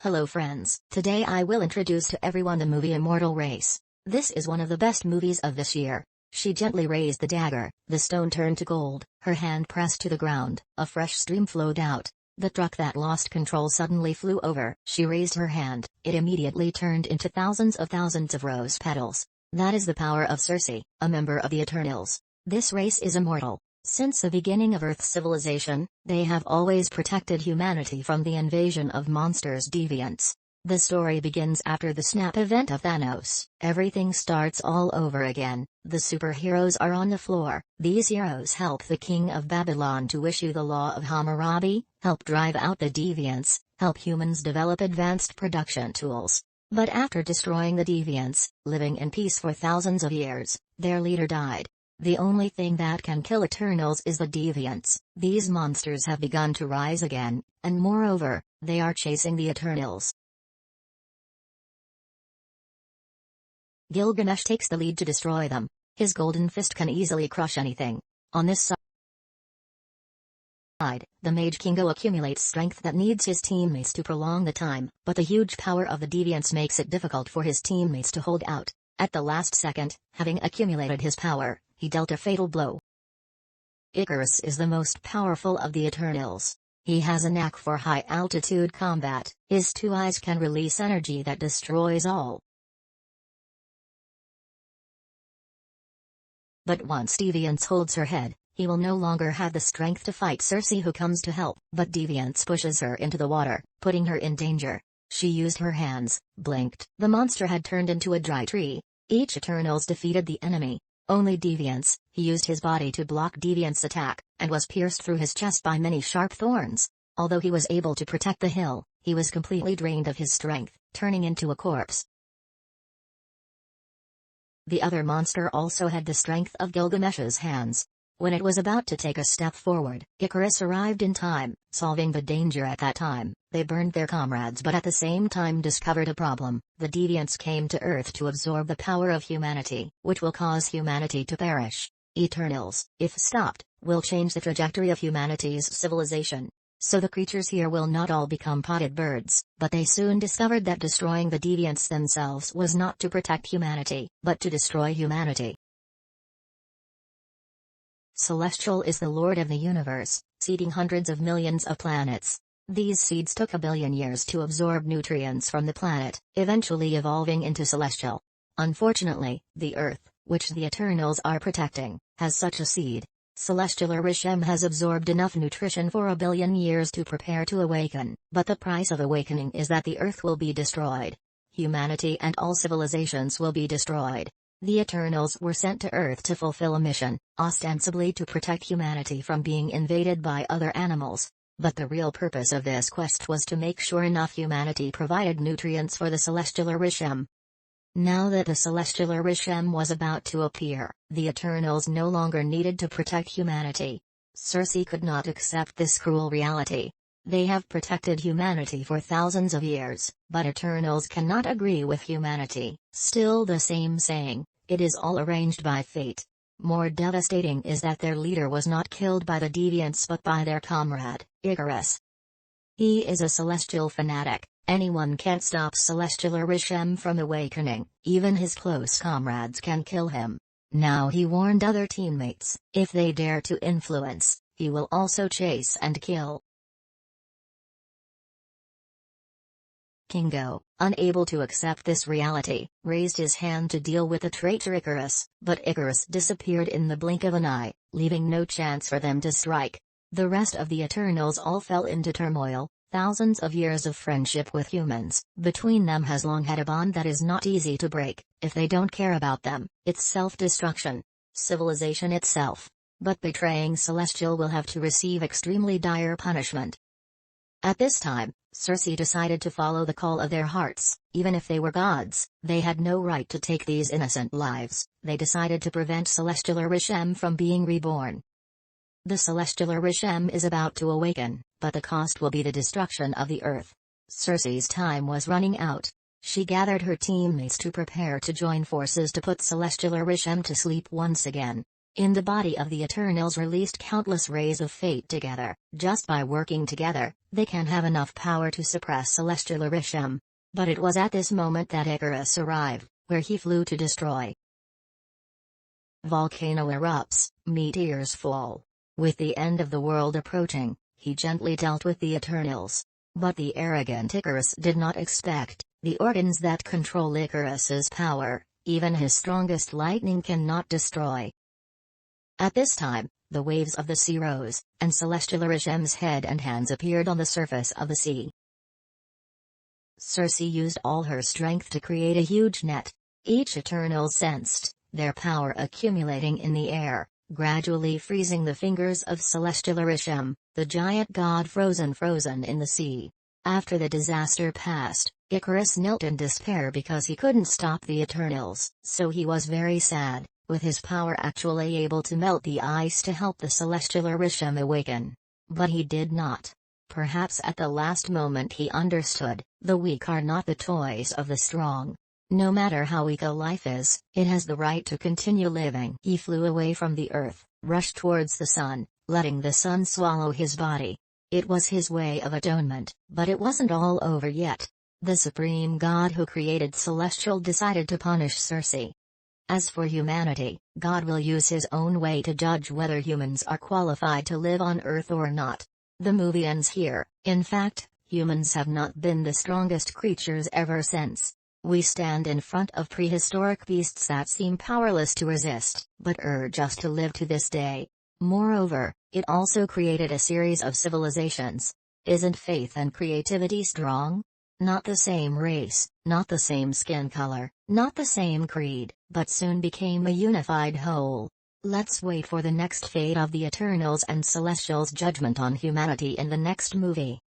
Hello friends, today I will introduce to everyone the movie Immortal Race. This is one of the best movies of this year. She gently raised the dagger, the stone turned to gold, her hand pressed to the ground, a fresh stream flowed out. The truck that lost control suddenly flew over. She raised her hand, it immediately turned into thousands of rose petals. That is the power of Circe, a member of the Eternals. This race is immortal. Since the beginning of Earth's civilization, they have always protected humanity from the invasion of monsters deviants. The story begins after the snap event of Thanos. Everything starts all over again. The superheroes are on the floor. These heroes help the king of Babylon to issue the law of Hammurabi, help drive out the deviants, help humans develop advanced production tools. But after destroying the deviants, living in peace for thousands of years, their leader died. The only thing that can kill Eternals is the deviants. These monsters have begun to rise again, and moreover, they are chasing the Eternals. Gilgamesh takes the lead to destroy them. His golden fist can easily crush anything. On this side, the mage Kingo accumulates strength that needs his teammates to prolong the time, but the huge power of the deviants makes it difficult for his teammates to hold out. At the last second, having accumulated his power, he dealt a fatal blow. Icarus is the most powerful of the Eternals. He has a knack for high-altitude combat. His two eyes can release energy that destroys all. But once Deviants holds her head, he will no longer have the strength to fight Circe, who comes to help. But Deviants pushes her into the water, putting her in danger. She used her hands, blinked. The monster had turned into a dry tree. Each Eternals defeated the enemy. Only Deviants, he used his body to block Deviants' attack, and was pierced through his chest by many sharp thorns. Although he was able to protect the hill, he was completely drained of his strength, turning into a corpse. The other monster also had the strength of Gilgamesh's hands. When it was about to take a step forward, Icarus arrived in time, solving the danger at that time. They burned their comrades but at the same time discovered a problem. The deviants came to Earth to absorb the power of humanity, which will cause humanity to perish. Eternals, if stopped, will change the trajectory of humanity's civilization. So the creatures here will not all become potted birds, but they soon discovered that destroying the deviants themselves was not to protect humanity, but to destroy humanity. Celestial is the lord of the universe, seeding hundreds of millions of planets. These seeds took 1 billion years to absorb nutrients from the planet, eventually evolving into Celestial. Unfortunately, the Earth, which the Eternals are protecting, has such a seed. Celestial Rishem has absorbed enough nutrition for 1 billion years to prepare to awaken, but the price of awakening is that the Earth will be destroyed. Humanity and all civilizations will be destroyed. The Eternals were sent to Earth to fulfill a mission, ostensibly to protect humanity from being invaded by other animals. But the real purpose of this quest was to make sure enough humanity provided nutrients for the Celestial Rishem. Now that the Celestial Rishem was about to appear, the Eternals no longer needed to protect humanity. Circe could not accept this cruel reality. They have protected humanity for thousands of years, but Eternals cannot agree with humanity. Still the same saying, it is all arranged by fate. More devastating is that their leader was not killed by the deviants but by their comrade, Icarus. He is a celestial fanatic. Anyone can stop Celestial Rishem from awakening, even his close comrades can kill him. Now he warned other teammates, if they dare to influence, he will also chase and kill. Kingo, unable to accept this reality, raised his hand to deal with the traitor Icarus, but Icarus disappeared in the blink of an eye, leaving no chance for them to strike. The rest of the Eternals all fell into turmoil. Thousands of years of friendship with humans between them has long had a bond that is not easy to break. If they don't care about them, it's self-destruction. Civilization itself. But betraying Celestial will have to receive extremely dire punishment. At this time, Circe decided to follow the call of their hearts. Even if they were gods, they had no right to take these innocent lives. They decided to prevent Celestial Rishem from being reborn. The Celestial Rishem is about to awaken, but the cost will be the destruction of the Earth. Circe's time was running out. She gathered her teammates to prepare to join forces to put Celestial Rishem to sleep once again. In the body of the Eternals released countless rays of fate together. Just by working together, they can have enough power to suppress celestial Irisham. But it was at this moment that Icarus arrived, where he flew to destroy. Volcano erupts, meteors fall. With the end of the world approaching, he gently dealt with the Eternals. But the arrogant Icarus did not expect, the organs that control Icarus's power, even his strongest lightning cannot destroy. At this time, the waves of the sea rose, and celestial Irisham's head and hands appeared on the surface of the sea. Circe used all her strength to create a huge net. Each Eternal sensed their power accumulating in the air, gradually freezing the fingers of celestial Irisham, the giant god frozen in the sea. After the disaster passed, Icarus knelt in despair because he couldn't stop the Eternals, so he was very sad, with his power actually able to melt the ice to help the celestial Irisham awaken. But he did not. Perhaps at the last moment he understood, the weak are not the toys of the strong. No matter how weak a life is, it has the right to continue living. He flew away from the earth, rushed towards the sun, letting the sun swallow his body. It was his way of atonement, but it wasn't all over yet. The supreme god who created Celestial decided to punish Circe. As for humanity, God will use his own way to judge whether humans are qualified to live on Earth or not. The movie ends here. In fact, humans have not been the strongest creatures ever since. We stand in front of prehistoric beasts that seem powerless to resist, but urge us to live to this day. Moreover, it also created a series of civilizations. Isn't faith and creativity strong? Not the same race, not the same skin color, not the same creed, but soon became a unified whole. Let's wait for the next fate of the Eternals and Celestials' judgment on humanity in the next movie.